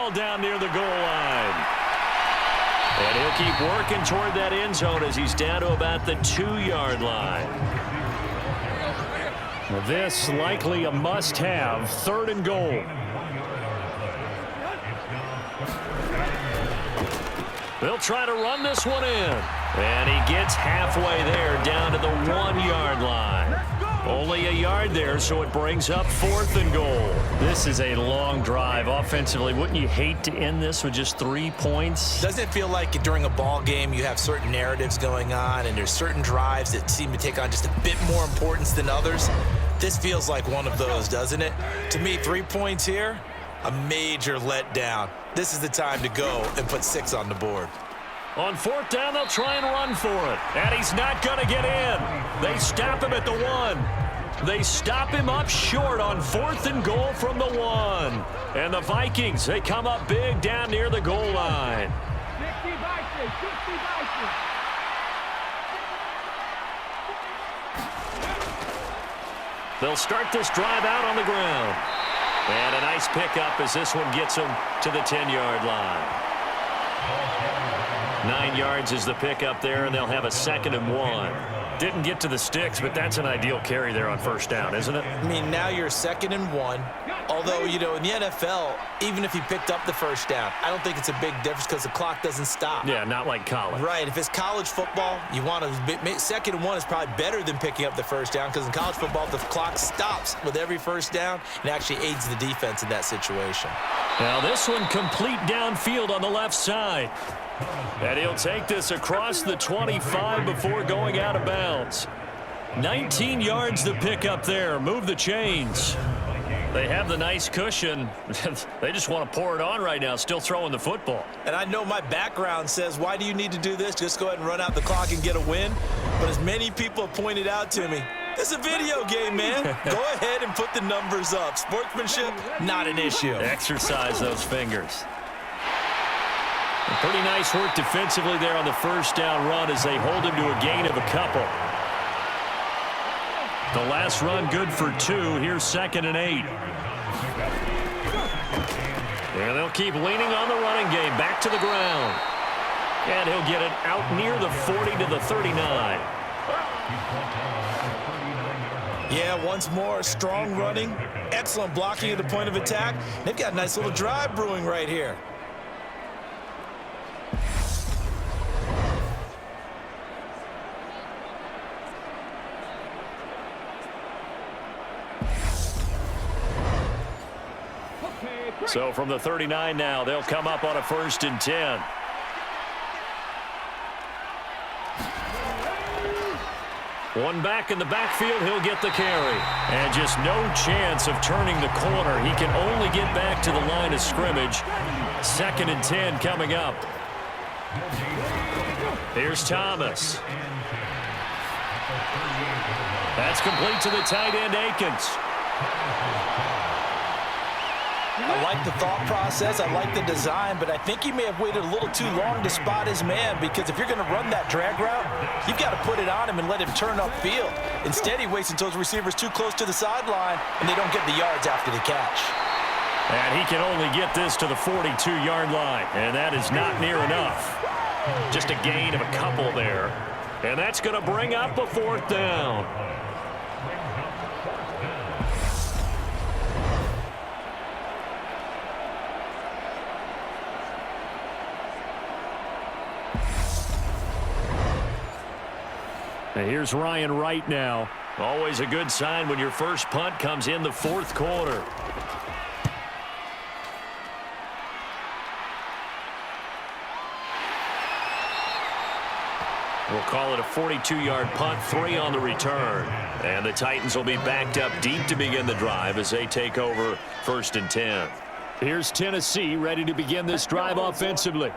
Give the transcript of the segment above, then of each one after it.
ball down near the goal line. And he'll keep working toward that end zone as he's down to about the 2-yard line. Well, this likely a must-have, 3rd and goal. They'll try to run this one in. And he gets halfway there down to the 1-yard line. Only a yard there, so it brings up 4th and goal. This is a long drive offensively. Wouldn't you hate to end this with just 3 points? Doesn't it feel like during a ball game you have certain narratives going on and there's certain drives that seem to take on just a bit more importance than others? This feels like one of those, doesn't it? To me, 3 points here, a major letdown. This is the time to go and put 6 on the board. On 4th down, they'll try and run for it. And he's not going to get in. They stop him at the 1. They stop him up short on 4th and goal from the 1. And the Vikings, they come up big down near the goal line. They'll start this drive out on the ground. And a nice pickup as this one gets them to the 10-yard line. 9 yards is the pickup there, and they'll have a 2nd and 1. Didn't get to the sticks, but that's an ideal carry there on 1st down, isn't it? I mean, now you're 2nd and 1. Although, you know, in the NFL, even if he picked up the 1st down, I don't think it's a big difference because the clock doesn't stop. Yeah, not like college. Right. If it's college football, you want to 2nd and 1 is probably better than picking up the 1st down because in college football, the clock stops with every 1st down and actually aids the defense in that situation. Now this one complete downfield on the left side. And he'll take this across the 25 before going out of bounds. 19 yards to pick up there. Move the chains. They have the nice cushion. They just want to pour it on right now, still throwing the football. And I know my background says, why do you need to do this? Just go ahead and run out the clock and get a win. But as many people have pointed out to me, it's a video game, man. Go ahead and put the numbers up. Sportsmanship, not an issue. Exercise those fingers. Pretty nice work defensively there on the 1st down run as they hold him to a gain of a couple. The last run good for 2. Here's 2nd and 8. And they'll keep leaning on the running game. Back to the ground. And he'll get it out near the 40 to the 39. Yeah, once more, strong running. Excellent blocking at the point of attack. They've got a nice little drive brewing right here. So from the 39 now, they'll come up on a 1st and 10. One back in the backfield, he'll get the carry. And just no chance of turning the corner. He can only get back to the line of scrimmage. 2nd and 10 coming up. Here's Thomas. That's complete to the tight end, Akins. I like the thought process. I like the design, but I think he may have waited a little too long to spot his man because if you're going to run that drag route, you've got to put it on him and let him turn upfield. Instead, he waits until his receiver's too close to the sideline and they don't get the yards after the catch. And he can only get this to the 42-yard line, and that is not near enough. Just a gain of a couple there. And that's going to bring up a 4th down. And here's Ryan Wright now. Always a good sign when your first punt comes in the 4th quarter. We'll call it a 42-yard punt, 3 on the return. And the Titans will be backed up deep to begin the drive as they take over 1st and 10. Here's Tennessee ready to begin this drive offensively.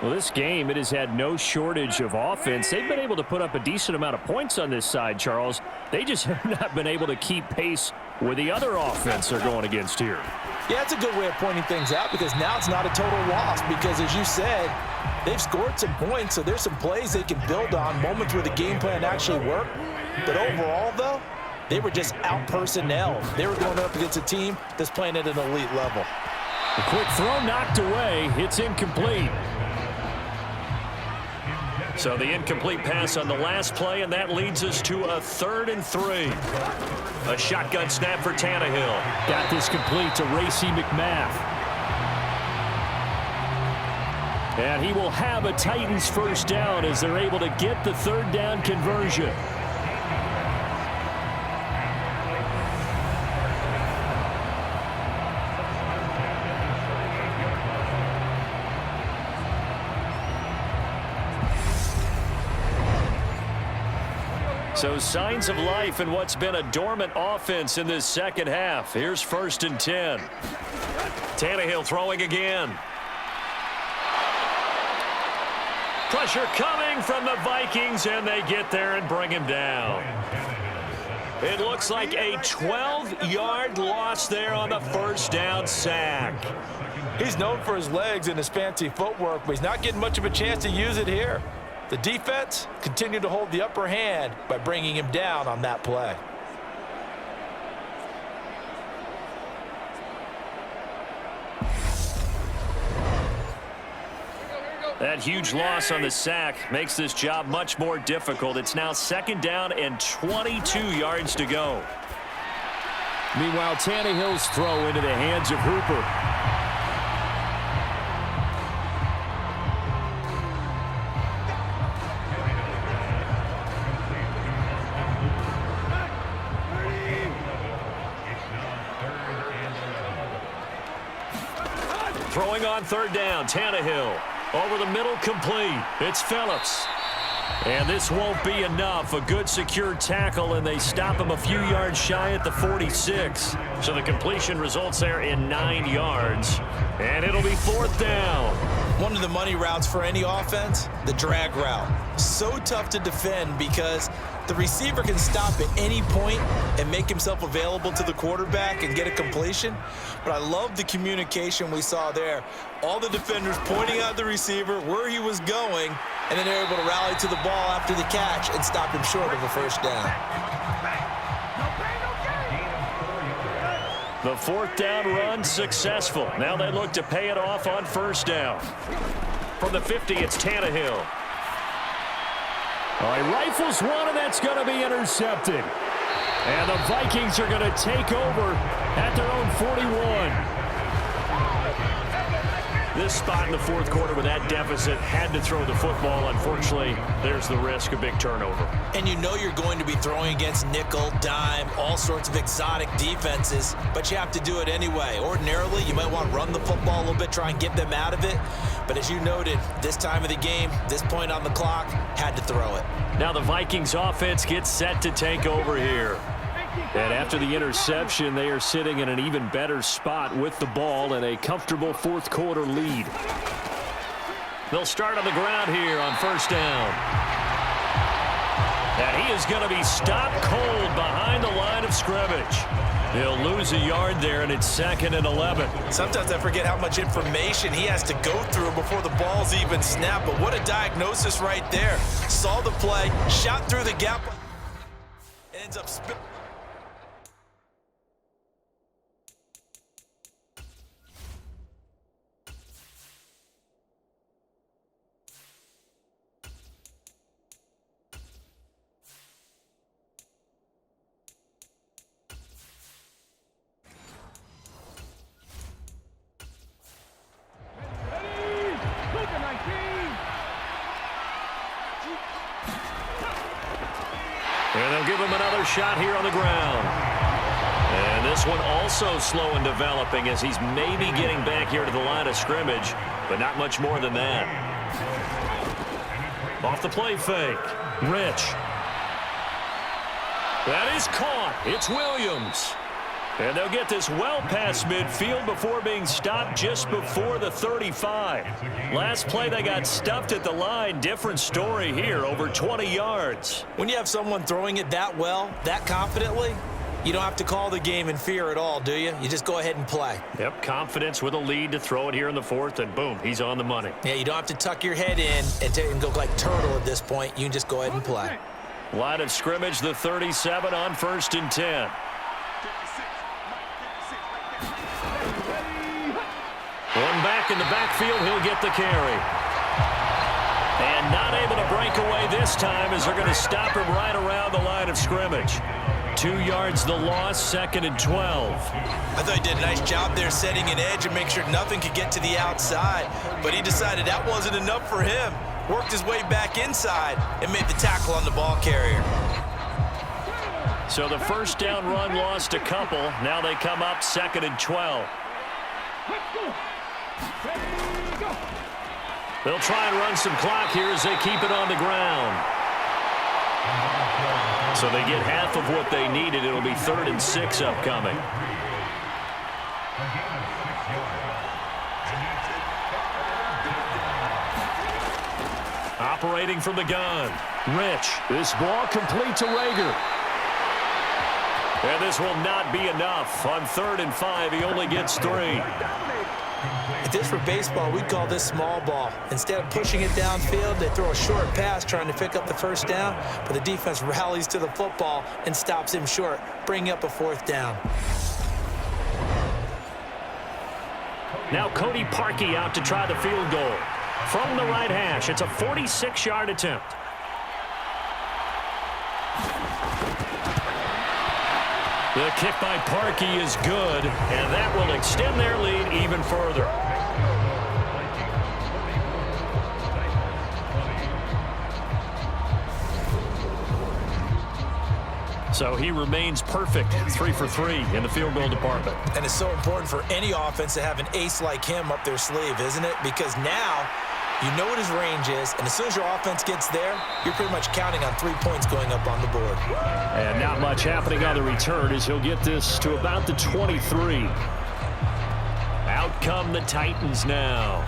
Well, this game, it has had no shortage of offense. They've been able to put up a decent amount of points on this side, Charles. They just have not been able to keep pace with the other offense they're going against here. Yeah, that's a good way of pointing things out because now it's not a total loss because, as you said, they've scored some points, so there's some plays they can build on, moments where the game plan actually worked. But overall, though, they were just out-personnel. They were going up against a team that's playing at an elite level. A quick throw knocked away. It's incomplete. So the incomplete pass on the last play, and that leads us to a 3rd and 3. A shotgun snap for Tannehill. Got this complete to Racey McMath. And he will have a Titans first down as they're able to get the 3rd down conversion. So signs of life in what's been a dormant offense in this second half. Here's 1st and 10. Tannehill throwing again. Pressure coming from the Vikings, and they get there and bring him down. It looks like a 12-yard loss there on the 1st down sack. He's known for his legs and his fancy footwork, but he's not getting much of a chance to use it here. The defense continued to hold the upper hand by bringing him down on that play. That huge loss on the sack makes this job much more difficult. It's now 2nd down and 22 yards to go. Meanwhile, Tannehill's throw into the hands of Hooper. Throwing on 3rd down, Tannehill. Over the middle, complete. It's Phillips. And this won't be enough. A good secure tackle, and they stop him a few yards shy at the 46. So the completion results there in 9 yards. And it'll be 4th down. One of the money routes for any offense, the drag route. So tough to defend because the receiver can stop at any point and make himself available to the quarterback and get a completion. But I love the communication we saw there. All the defenders pointing out the receiver where he was going, and then they're able to rally to the ball after the catch and stop him short of a 1st down. The 4th down run successful. Now they look to pay it off on 1st down. From the 50, it's Tannehill. He rifles one, and that's going to be intercepted. And the Vikings are going to take over at their own 41. This spot in the 4th quarter with that deficit, had to throw the football. Unfortunately, there's the risk of big turnover. And you know you're going to be throwing against nickel, dime, all sorts of exotic defenses, but you have to do it anyway. Ordinarily, you might want to run the football a little bit, try and get them out of it. But as you noted, this time of the game, this point on the clock, had to throw it. Now the Vikings offense gets set to take over here. And after the interception, they are sitting in an even better spot with the ball and a comfortable 4th quarter lead. They'll start on the ground here on 1st down. And he is going to be stopped cold behind the line of scrimmage. He'll lose a yard there, and it's 2nd and 11. Sometimes I forget how much information he has to go through before the ball's even snapped. But what a diagnosis right there. Saw the play, shot through the gap, and ends up spilling. And they'll give him another shot here on the ground. And this one also slow in developing as he's maybe getting back here to the line of scrimmage, but not much more than that. Off the play fake. Rich. That is caught. It's Williams. And they'll get this well past midfield before being stopped just before the 35. Last play, they got stuffed at the line. Different story here, over 20 yards. When you have someone throwing it that well, that confidently, you don't have to call the game in fear at all, do you? You just go ahead and play. Yep, confidence with a lead to throw it here in the 4th, and boom, he's on the money. Yeah, you don't have to tuck your head in and go like turtle at this point. You can just go ahead and play. Line of scrimmage, the 37 on 1st and 10. in the backfield. He'll get the carry. And not able to break away this time as they're going to stop him right around the line of scrimmage. 2 yards the loss, 2nd and 12. I thought he did a nice job there setting an edge and make sure nothing could get to the outside. But he decided that wasn't enough for him. Worked his way back inside and made the tackle on the ball carrier. So the first down run lost a couple. Now they come up 2nd and 12. They'll try and run some clock here as they keep it on the ground. So they get half of what they needed. It'll be 3rd and 6 upcoming. Operating from the gun. Rich. This ball complete to Rager. And this will not be enough. On 3rd and 5, he only gets 3. If this were baseball, we'd call this small ball. Instead of pushing it downfield, they throw a short pass trying to pick up the first down, but the defense rallies to the football and stops him short, bringing up a 4th down. Now Cody Parkey out to try the field goal. From the right hash, it's a 46-yard attempt. The kick by Parkey is good, and that will extend their lead even further. So he remains perfect, 3 for 3 in the field goal department. And it's so important for any offense to have an ace like him up their sleeve, isn't it? Because now you know what his range is, and as soon as your offense gets there, you're pretty much counting on 3 points going up on the board. And not much happening on the return as he'll get this to about the 23. Out come the Titans now.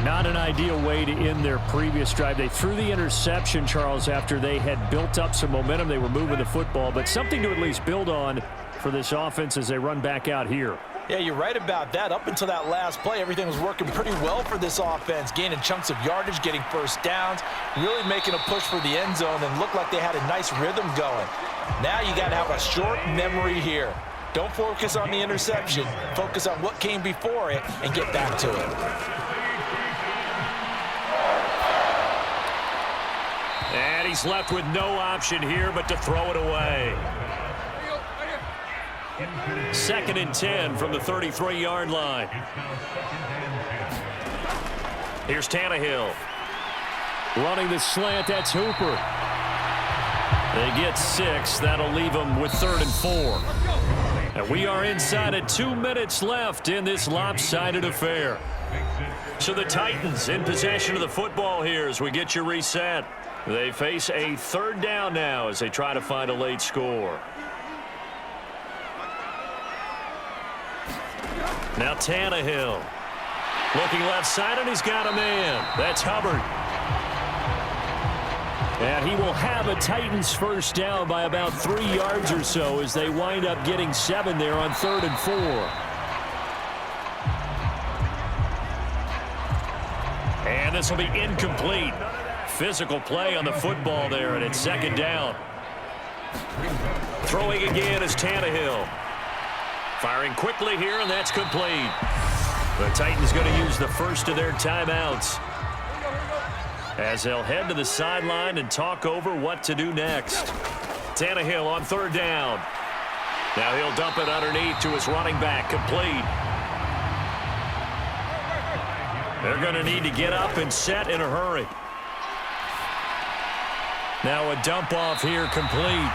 Not an ideal way to end their previous drive. They threw the interception, Charles, after they had built up some momentum. They were moving the football, but something to at least build on for this offense as they run back out here. Yeah, you're right about that. Up until that last play, everything was working pretty well for this offense, gaining chunks of yardage, getting first downs, really making a push for the end zone, and looked like they had a nice rhythm going. Now you got to have a short memory here. Don't focus on the interception. Focus on what came before it and get back to it. And he's left with no option here but to throw it away. 2nd and 10 from the 33-yard line. Here's Tannehill. Running the slant, that's Hooper. They get 6. That'll leave them with 3rd and 4. And we are inside of 2 minutes left in this lopsided affair. So the Titans in possession of the football here as we get you reset. They face a 3rd down now as they try to find a late score. Now Tannehill. Looking left side, and he's got a man. That's Hubbard. And he will have a Titans first down by about 3 yards or so as they wind up getting 7 there on 3rd and 4. And this will be incomplete. Physical play on the football there, and it's 2nd down. Throwing again is Tannehill. Firing quickly here, and that's complete. The Titans going to use the first of their timeouts as they'll head to the sideline and talk over what to do next. Tannehill on 3rd down. Now he'll dump it underneath to his running back, complete. They're going to need to get up and set in a hurry. Now a dump off here, complete.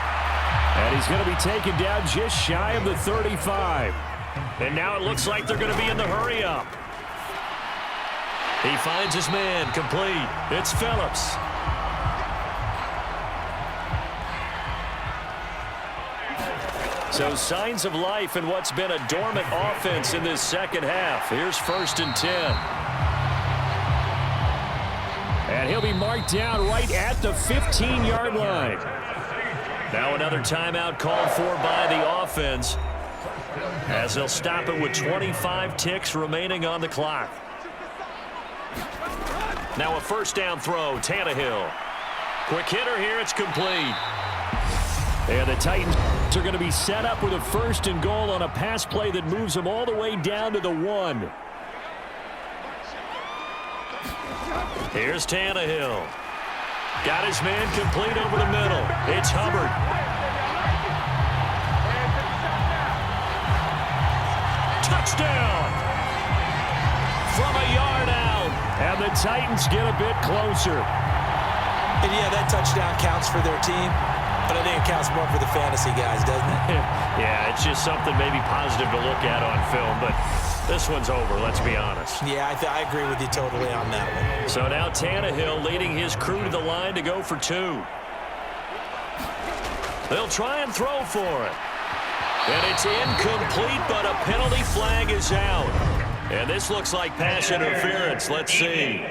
And he's going to be taken down just shy of the 35. And now it looks like they're going to be in the hurry up. He finds his man, complete. It's Phillips. So signs of life in what's been a dormant offense in this second half. Here's 1st and 10. And he'll be marked down right at the 15-yard line. Now another timeout called for by the offense as they'll stop it with 25 ticks remaining on the clock. Now a first down throw, Tannehill. Quick hitter here, it's complete. And the Titans are going to be set up with a 1st and goal on a pass play that moves them all the way down to the 1. Here's Tannehill. Got his man complete over the middle. It's Hubbard. Touchdown! From a yard out. And the Titans get a bit closer. And yeah, that touchdown counts for their team, but I think it counts more for the fantasy guys, doesn't it? Yeah, it's just something maybe positive to look at on film, but this one's over, let's be honest. Yeah, I agree with you totally on that one. So now Tannehill leading his crew to the line to go for 2. They'll try and throw for it. And it's incomplete, but a penalty flag is out. And this looks like pass interference. Let's see.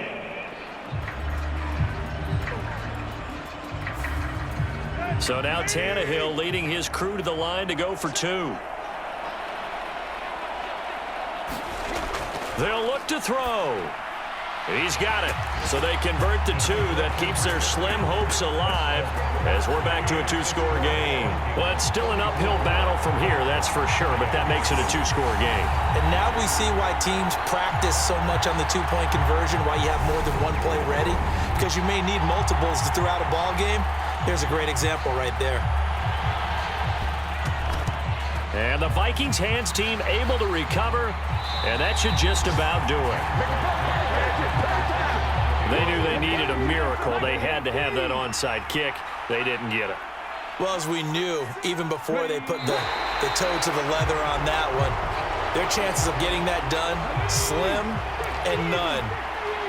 So now Tannehill leading his crew to the line to go for 2. They'll look to throw. He's got it. So they convert the 2. That keeps their slim hopes alive as we're back to a 2-score game. Well, it's still an uphill battle from here, that's for sure, but that makes it a 2-score game. And now we see why teams practice so much on the 2-point conversion, why you have more than one play ready, because you may need multiples throughout a ball game. Here's a great example right there. And the Vikings hands team able to recover, and that should just about do it. They knew they needed a miracle. They had to have that onside kick. They didn't get it. Well, as we knew, even before they put the toe to the leather on that one, their chances of getting that done, slim and none.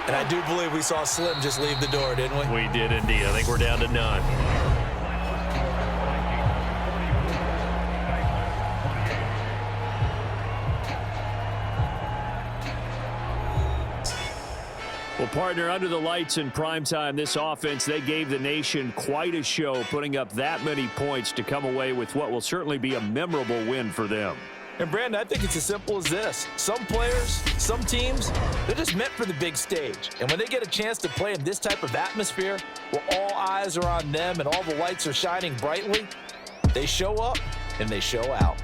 And I do believe we saw Slim just leave the door, didn't we? We did indeed. I think we're down to none. Well, partner, under the lights in primetime, this offense, they gave the nation quite a show, putting up that many points to come away with what will certainly be a memorable win for them. And, Brandon, I think it's as simple as this. Some players, some teams, they're just meant for the big stage. And when they get a chance to play in this type of atmosphere, where all eyes are on them and all the lights are shining brightly, they show up and they show out.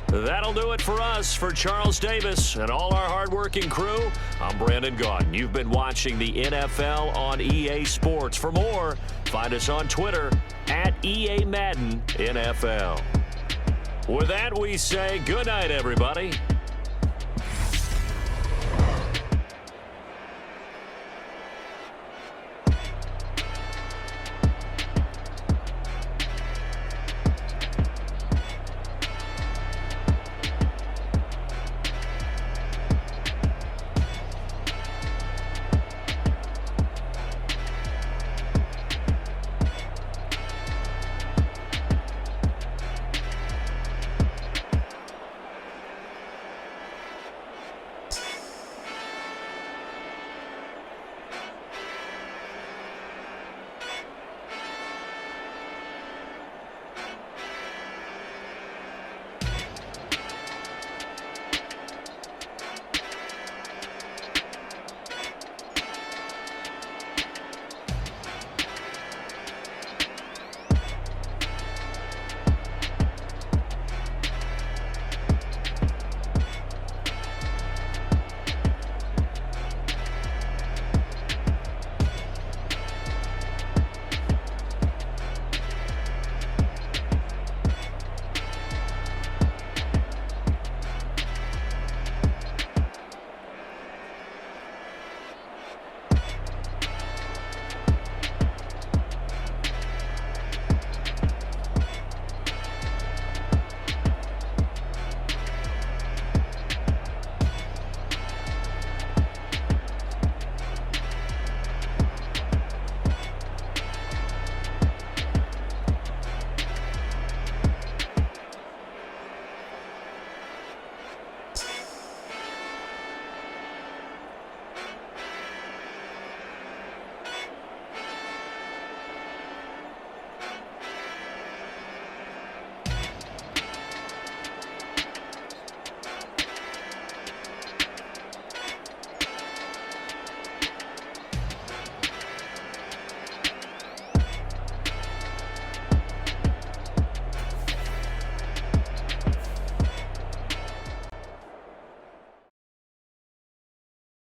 That'll do it for us. For Charles Davis and all our hardworking crew, I'm Brandon Gaudin. You've been watching the NFL on EA Sports. For more, find us on Twitter at EA Madden NFL. With that, we say good night, everybody.